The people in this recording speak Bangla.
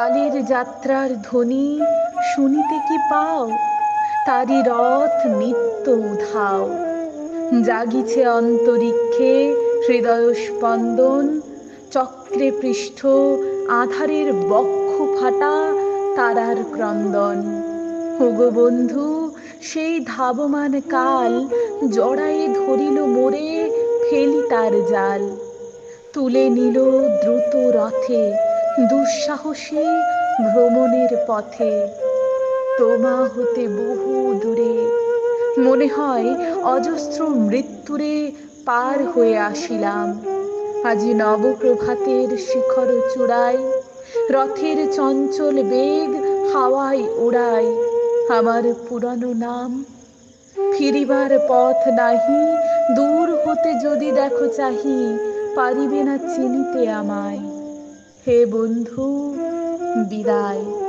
কালের যাত্রার ধ্বনি শুনিতে কি পাও? তারি রথ নিত্য উধাও। জাগিছে অন্তরিক্ষে হৃদয় স্পন্দন, চক্রে পৃষ্ঠ আধারের বক্ষ ফাটা তারার ক্রন্দন। ওগো বন্ধু, সেই ধাবমান কাল জড়ায়ে ধরিল মোরে, ফেলি তার জাল। তুলে নিল দ্রুত রথে দুঃসাহসী ভ্রমণের পথে। তোমা হতে বহু দূরে মনে হয় অজস্র মৃত্যুরে পার হয়ে আসিলাম। আজি নবপ্রভাতের শিখর চূড়ায় রথের চঞ্চল বেগ হাওয়ায় উড়ায় আমার পুরানো নাম। ফিরিবার পথ নাহি, দূর হতে যদি দেখো চাহি, পারিবে না চিনিতে আমায়। হে বন্ধু, বিদায়।